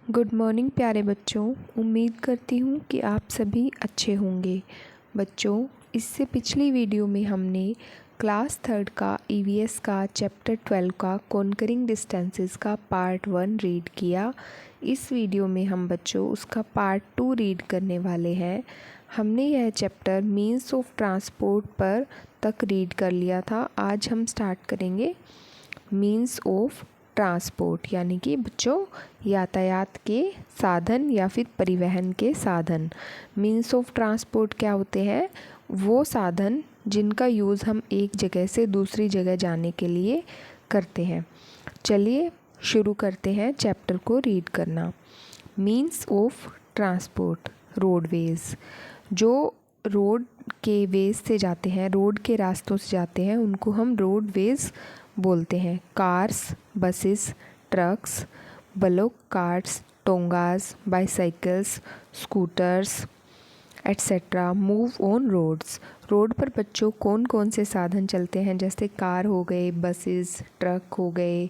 Good morning प्यारे बच्चों। उम्मीद करती हूँ कि आप सभी अच्छे होंगे। बच्चों, इससे पिछली वीडियो में हमने क्लास 3 का ईवीएस का चैप्टर 12 का कॉन्करिंग डिस्टेंसेस का पार्ट 1 रीड किया। इस वीडियो में हम बच्चों उसका पार्ट 2 रीड करने वाले हैं। हमने यह चैप्टर मीन्स ऑफ ट्रांसपोर्ट पर तक रीड कर लिया था। आज हम स्टार्ट करेंगे मीन्स ऑफ ट्रांसपोर्ट, यानी कि बच्चों यातायात के साधन या फिर परिवहन के साधन। मीन्स ऑफ ट्रांसपोर्ट क्या होते हैं? वो साधन जिनका यूज़ हम एक जगह से दूसरी जगह जाने के लिए करते हैं। चलिए शुरू करते हैं चैप्टर को रीड करना। Means of transport, roadways. जो रोड के वेज से जाते हैं, रोड के रास्तों से जाते हैं, उनको हम रोडवेज बोलते हैं। Cars, buses, trucks, bullock carts, tongas, bicycles, scooters etcetera move on roads. Road पर बच्चों कौन कौन से साधन चलते हैं? जैसे कार हो गए, बसेस, ट्रक हो गए,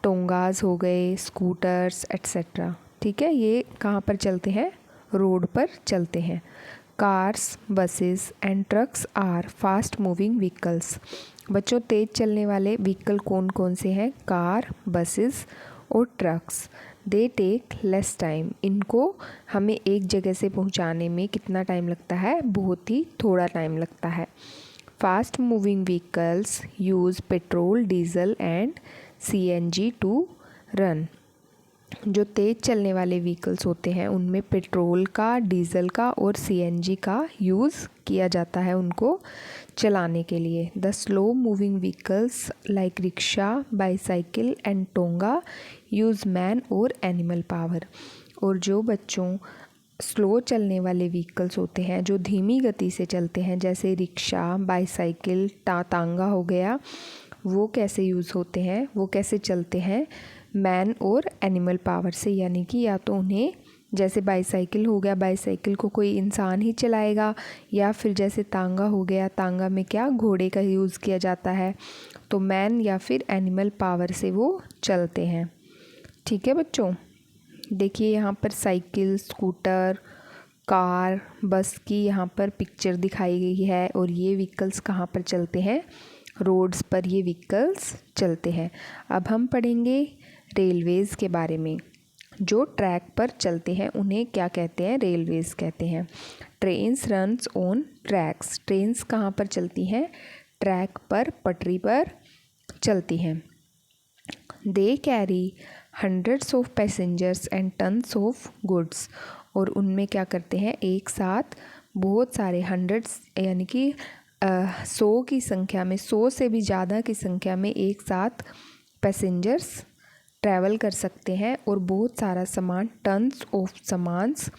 टोंगास हो गए, स्कूटर्स एट्सेट्रा। ठीक है, ये कहाँ पर चलते हैं? रोड पर चलते हैं। Cars, buses and trucks are fast moving vehicles. बच्चों, तेज़ चलने वाले व्हीकल कौन कौन से हैं? कार, बसेस और trucks. They take less time. इनको हमें एक जगह से पहुंचाने में कितना टाइम लगता है? बहुत ही थोड़ा टाइम लगता है। Fast moving vehicles use petrol, diesel and CNG to run. जो तेज़ चलने वाले व्हीकल्स होते हैं उनमें पेट्रोल का, डीजल का और सीएनजी का यूज़ किया जाता है उनको चलाने के लिए। The slow moving vehicles like rickshaw, bicycle and tonga use man और एनिमल पावर। और जो बच्चों स्लो चलने वाले व्हीकल्स होते हैं, जो धीमी गति से चलते हैं, जैसे रिक्शा, बाईसाइकिल, तांगा हो गया, वो कैसे यूज़ होते हैं? वो कैसे चलते हैं? मैन और एनिमल पावर से। यानी कि या तो उन्हें, जैसे बाईसाइकिल हो गया, बाईसाइकिल को कोई इंसान ही चलाएगा, या फिर जैसे तांगा हो गया, तांगा में क्या घोड़े का यूज़ किया जाता है। तो मैन या फिर एनिमल पावर से वो चलते हैं। ठीक है बच्चों, देखिए यहाँ पर साइकिल, स्कूटर, कार, बस की यहाँ पर पिक्चर दिखाई गई है। और ये व्हीकल्स कहाँ पर चलते हैं? रोड्स पर ये व्हीकल्स चलते हैं। अब हम पढ़ेंगे रेलवेज़ के बारे में। जो ट्रैक पर चलते हैं उन्हें क्या कहते हैं? रेलवेज़ कहते हैं। Trains runs on tracks. Trains कहाँ पर चलती हैं? ट्रैक पर, पटरी पर चलती हैं। They carry hundreds of passengers and tons of goods. और उनमें क्या करते हैं? एक साथ बहुत सारे, हंड्रेड्स यानी कि 100 की संख्या में, 100 से भी ज़्यादा की संख्या में एक साथ पैसेंजर्स ट्रैवल कर सकते हैं। और बहुत सारा सामान, टन्स ऑफ सामान्स,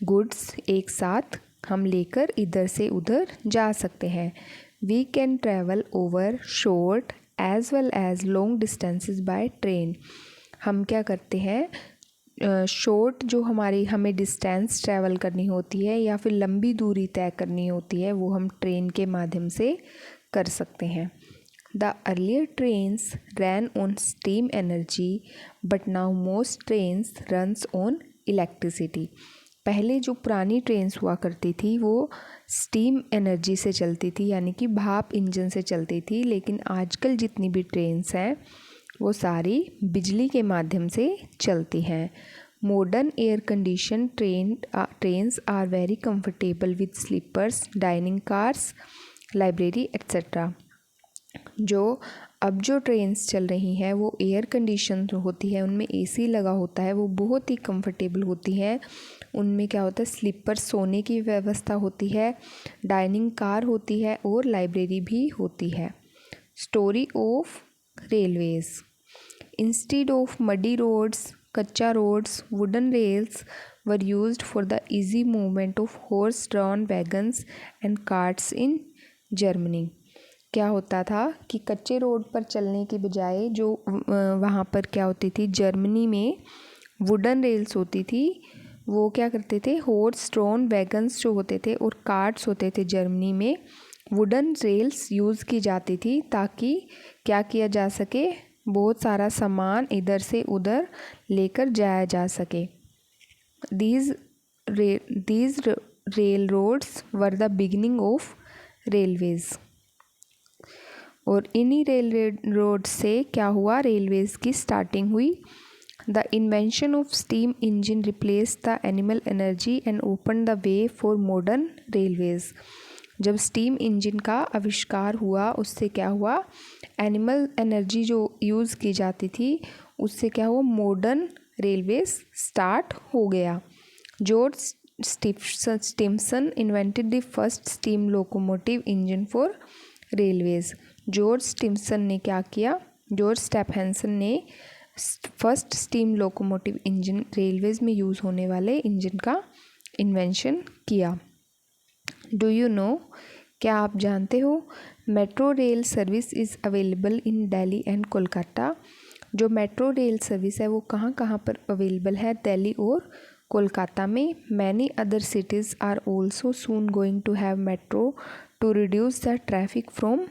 गुड्स एक साथ हम लेकर इधर से उधर जा सकते हैं। We can travel over short as well as long distances by train. हम क्या करते हैं? शॉर्ट जो हमें डिस्टेंस ट्रैवल करनी होती है या फिर लंबी दूरी तय करनी होती है, वो हम ट्रेन के माध्यम से कर सकते हैं। The earlier trains ran on steam energy but now most trains runs on electricity. पहले जो पुरानी ट्रेन्स हुआ करती थी वो स्टीम एनर्जी से चलती थी, यानी कि भाप इंजन से चलती थी। लेकिन आजकल जितनी भी ट्रेन्स हैं वो सारी बिजली के माध्यम से चलती हैं। Modern air condition trains are very comfortable with sleepers, dining cars, library etcetera. जो ट्रेन्स चल रही हैं वो एयर कंडीशन होती है, उनमें एसी लगा होता है, वो बहुत ही कंफर्टेबल होती हैं। उनमें क्या होता है? स्लीपर, सोने की व्यवस्था होती है, डाइनिंग कार होती है और लाइब्रेरी भी होती है। Story of railways. Instead of muddy roads, kachcha roads, wooden rails were used for the easy movement of horse drawn wagons and carts in Germany. क्या होता था कि कच्चे रोड पर चलने की बजाय जो वहाँ पर क्या होती थी, जर्मनी में वुडन रेल्स होती थी। वो क्या करते थे? हॉर्स ड्रॉन वैगन्स जो होते थे और कार्ट्स होते थे, जर्मनी में वुडन रेल्स यूज़ की जाती थी ताकि क्या किया जा सके? बहुत सारा सामान इधर से उधर लेकर जाया जा सके। these these railroads were the beginning of railways। और इन्हीं रेल रोड से क्या हुआ, रेलवेज़ की स्टार्टिंग हुई। The invention of steam engine replace the animal energy and open the way for modern Railways. जब स्टीम इंजन का आविष्कार हुआ उससे क्या हुआ, एनिमल एनर्जी जो यूज़ की जाती थी उससे क्या हुआ, मॉडर्न रेलवेज़ स्टार्ट हो गया। George Stimson invented the first steam locomotive engine for Railways. George Stimson ने क्या किया, जॉर्ज स्टेफेंसन ने first steam locomotive engine, Railways में यूज़ होने वाले इंजन का इन्वेंशन किया। डू यू नो, क्या आप जानते हो, metro rail service is available in Delhi and Kolkata. जो मेट्रो रेल सर्विस है वो कहाँ कहाँ पर अवेलेबल है, दिल्ली और कोलकाता में। Many other cities are also soon going to have metro to reduce the traffic from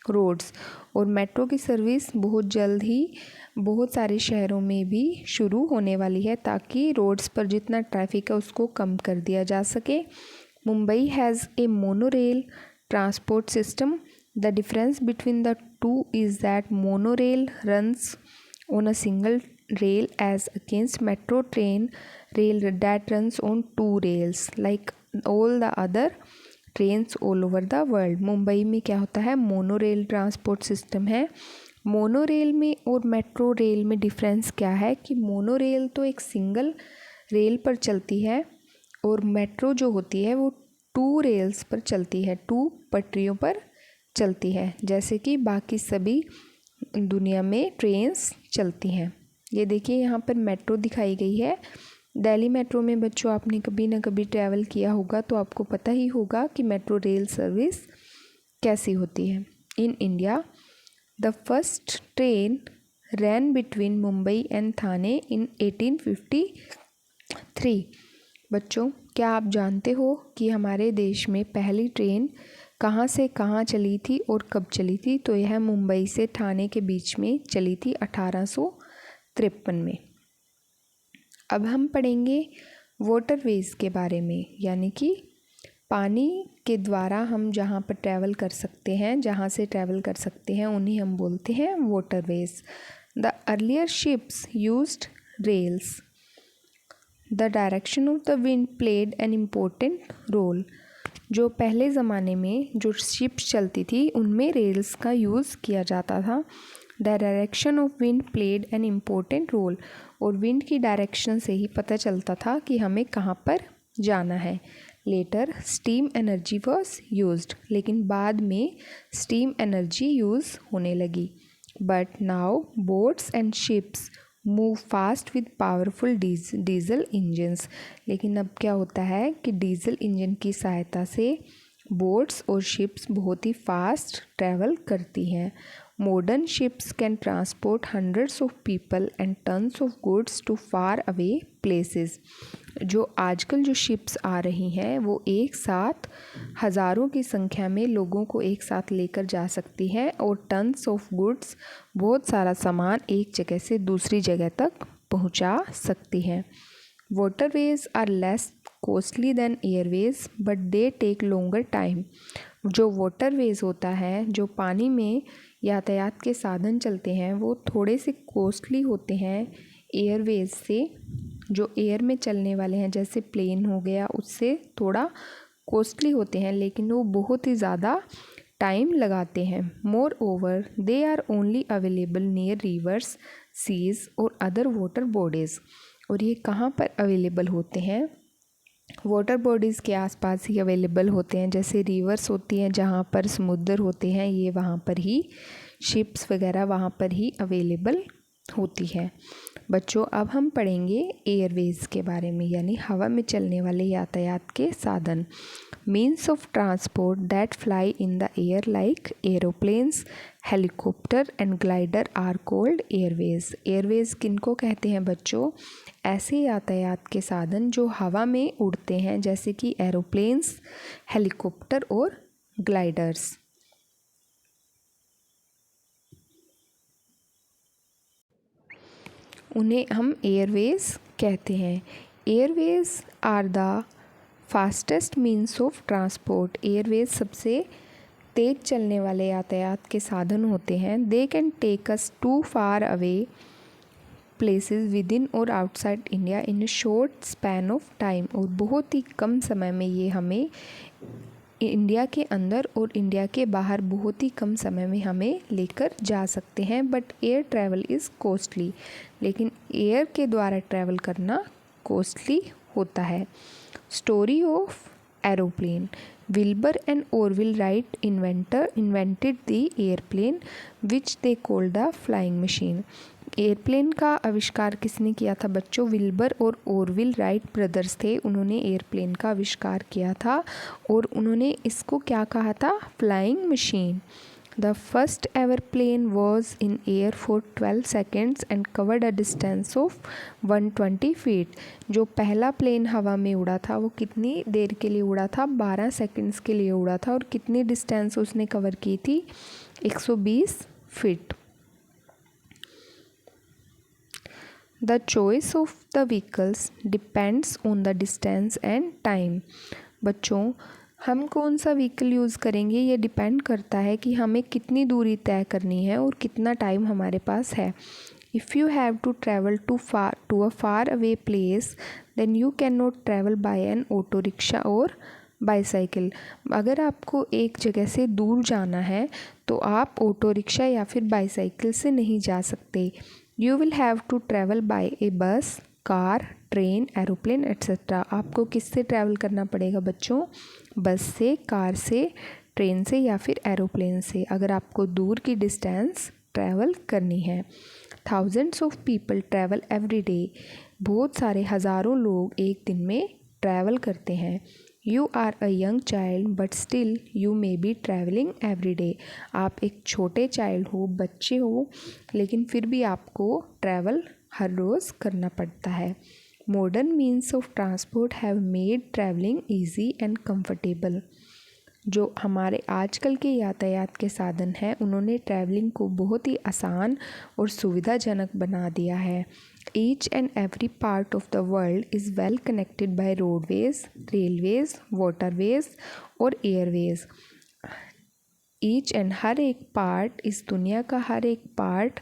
roads. और मेट्रो की सर्विस बहुत जल्द ही बहुत सारे शहरों में भी शुरू होने वाली है ताकि रोड्स पर जितना ट्रैफिक है उसको कम कर दिया जा सके। Mumbai has a monorail transport system. The difference between the two is that monorail runs on a single rail as against metro train rail that runs on two rails like all the other trains all over the world। Mumbai में क्या होता है, mono rail transport system है। Mono rail में और metro rail में difference क्या है कि मोनो रेल तो एक सिंगल रेल पर चलती है और मेट्रो जो होती है वो टू रेल्स पर चलती है, टू पटरियों पर चलती है, जैसे कि बाकी सभी दुनिया में ट्रेन्स चलती हैं। ये देखिए यहाँ पर मेट्रो दिखाई गई है। दिल्ली मेट्रो में बच्चों आपने कभी ना कभी ट्रैवल किया होगा तो आपको पता ही होगा कि मेट्रो रेल सर्विस कैसी होती है। In India the first train ran between Mumbai and Thane in 1853। बच्चों क्या आप जानते हो कि हमारे देश में पहली ट्रेन कहाँ से कहाँ चली थी और कब चली थी? तो यह मुंबई से ठाणे के बीच में चली थी 1853 में। अब हम पढ़ेंगे वाटरवेज़ के बारे में, यानी कि पानी के द्वारा हम जहाँ पर ट्रैवल कर सकते हैं, जहाँ से ट्रैवल कर सकते हैं उन्हें हम बोलते हैं waterways. The earlier ships used rails. The direction of the wind played an important role. जो पहले ज़माने में जो शिप्स चलती थी उनमें रेल्स का यूज़ किया जाता था। The direction of wind played an important role. और विंड की डायरेक्शन से ही पता चलता था कि हमें कहाँ पर जाना है। Later steam energy was used. लेकिन बाद में स्टीम एनर्जी यूज़ होने लगी। But now boats and ships move fast with powerful diesel engines. लेकिन अब क्या होता है कि डीजल इंजन की सहायता से बोट्स और शिप्स बहुत ही फास्ट ट्रैवल करती हैं। Modern ships can transport hundreds of people and tons of goods to far away places. जो आजकल जो शिप्स आ रही हैं वो एक साथ हज़ारों की संख्या में लोगों को एक साथ लेकर जा सकती हैं और टन्स ऑफ गुड्स, बहुत सारा सामान एक जगह से दूसरी जगह तक पहुंचा सकती हैं। Waterways are less costly than airways but they take longer time. जो वाटरवेज होता है, जो पानी में यातायात के साधन चलते हैं, वो थोड़े से कॉस्टली होते हैं एयरवेज से। जो एयर में चलने वाले हैं जैसे प्लेन हो गया, उससे थोड़ा कॉस्टली होते हैं, लेकिन वो बहुत ही ज़्यादा टाइम लगाते हैं। Moreover they are only available near rivers, seas और अदर वाटर बॉडीज़। और ये कहाँ पर अवेलेबल होते हैं? वाटर बॉडीज़ के आसपास ही अवेलेबल होते हैं, जैसे रिवर्स होती हैं जहाँ पर समुद्र होते हैं, ये वहाँ पर ही शिप्स वगैरह वहाँ पर ही अवेलेबल होती है। बच्चों अब हम पढ़ेंगे एयरवेज़ के बारे में, यानी हवा में चलने वाले यातायात के साधन। Means of transport that fly in the air like aeroplanes, helicopter and glider are called airways. Airways किनको कहते हैं बच्चों? ऐसे यातायात के साधन जो हवा में उड़ते हैं, जैसे कि एरोप्लेन्स, हेलीकॉप्टर और ग्लाइडर्स। उन्हें हम एयरवेज़ कहते हैं। Airways are the fastest means of transport. Airways सबसे तेज़ चलने वाले यातायात के साधन होते हैं। They can take us to far away places within और outside India in a short span of time. और बहुत ही कम समय में ये हमें इंडिया के अंदर और इंडिया के बाहर बहुत ही कम समय में हमें लेकर जा सकते हैं। But air travel is costly, लेकिन एयर के द्वारा ट्रैवल करना कॉस्टली होता है। Story of aeroplane. Wilbur and Oroville right invented the airplane which they called the flying machine. Airplane का आविष्कार किसने किया था बच्चों? विल्बर और ओरविल राइट ब्रदर्स थे। उन्होंने एयरप्लेन का आविष्कार किया था और उन्होंने इसको क्या कहा था? Flying machine. The first ever plane was in air for 12 seconds and covered a distance of 120 feet। जो पहला प्लेन हवा में उड़ा था वो कितनी देर के लिए उड़ा था? 12 सेकेंड्स के लिए उड़ा था। और कितनी डिस्टेंस उसने कवर की थी? 120 feet. The choice of the vehicles depends on the distance and time। बच्चों, हम कौन सा व्हीकल यूज़ करेंगे ये डिपेंड करता है कि हमें कितनी दूरी तय करनी है और कितना टाइम हमारे पास है। If you have to travel to a far away place, then you cannot travel by an auto rickshaw और बाईसाइकिल। अगर आपको एक जगह से दूर जाना है तो आप ऑटो रिक्शा या फिर बाईसाइकिल से नहीं जा सकते। You will have to travel by a bus, car, train, aeroplane etcetera. आपको किससे ट्रैवल करना पड़ेगा बच्चों? बस से, कार से, ट्रेन से या फिर एरोप्लेन से, अगर आपको दूर की डिस्टेंस ट्रैवल करनी है। Thousands of people travel every day. बहुत सारे हज़ारों लोग एक दिन में ट्रैवल करते हैं। You are a young child but still you may be travelling every day. आप एक छोटे चाइल्ड हो, बच्चे हो, लेकिन फिर भी आपको ट्रैवल हर रोज़ करना पड़ता है। Modern means of transport have made travelling easy and comfortable. जो हमारे आजकल के यातायात के साधन हैं उन्होंने ट्रैवलिंग को बहुत ही आसान और सुविधाजनक बना दिया है। Each and every part of the world is well connected by roadways, railways, waterways और एयरवेज। ईच एंड हर एक पार्ट, इस दुनिया का हर एक पार्ट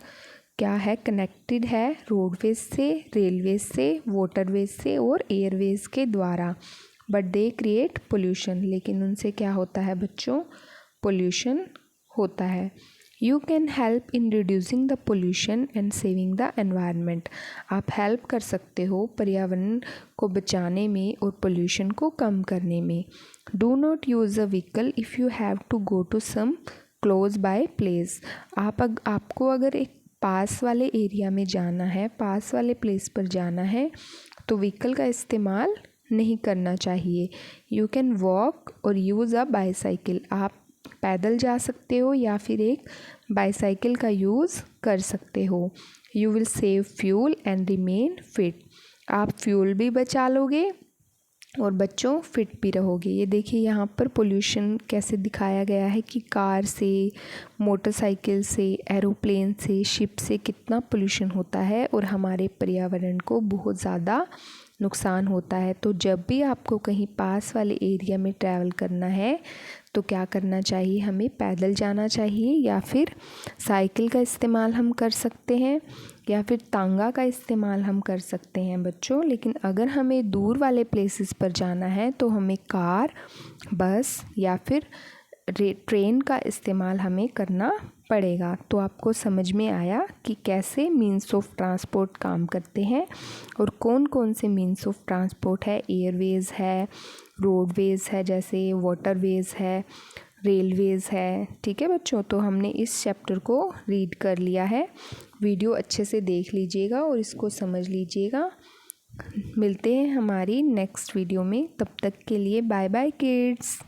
क्या है? कनेक्टेड है रोडवेज से, रेलवेज से, वाटरवेज से और एयरवेज के द्वारा। But they create pollution. लेकिन उनसे क्या होता है बच्चों? पोल्यूशन होता है। You can help in reducing the pollution and saving the environment. आप हेल्प कर सकते हो पर्यावरण को बचाने में और पोल्यूशन को कम करने में। Do not use a vehicle if you have to go to some close by place. आपको अगर एक पास वाले एरिया में जाना है, पास वाले प्लेस पर जाना है, तो व्हीकल का इस्तेमाल नहीं करना चाहिए। यू कैन वॉक और यूज़ अ बाईसाइकिल। आप पैदल जा सकते हो या फिर एक बाईसाइकिल का यूज़ कर सकते हो। You will save fuel and remain fit. आप फ्यूल भी बचा लोगे और बच्चों फिट भी रहोगे। ये देखिए यहाँ पर पोल्यूशन कैसे दिखाया गया है कि कार से, मोटरसाइकिल से, एरोप्लेन से, शिप से कितना पोल्यूशन होता है और हमारे पर्यावरण को बहुत ज़्यादा नुकसान होता है। तो जब भी आपको कहीं पास वाले एरिया में ट्रैवल करना है तो क्या करना चाहिए? हमें पैदल जाना चाहिए या फिर साइकिल का इस्तेमाल हम कर सकते हैं या फिर तांगा का इस्तेमाल हम कर सकते हैं बच्चों। लेकिन अगर हमें दूर वाले प्लेसेस पर जाना है तो हमें कार, बस या फिर ट्रेन का इस्तेमाल हमें करना पड़ेगा। तो आपको समझ में आया कि कैसे मीन्स ऑफ ट्रांसपोर्ट काम करते हैं और कौन कौन से मीन्स ऑफ ट्रांसपोर्ट है। एयरवेज है, रोडवेज है, जैसे वाटरवेज है, रेलवेज है। ठीक है बच्चों, तो हमने इस चैप्टर को रीड कर लिया है। वीडियो अच्छे से देख लीजिएगा और इसको समझ लीजिएगा। मिलते हैं हमारी नेक्स्ट वीडियो में, तब तक के लिए बाय बाय किड्स।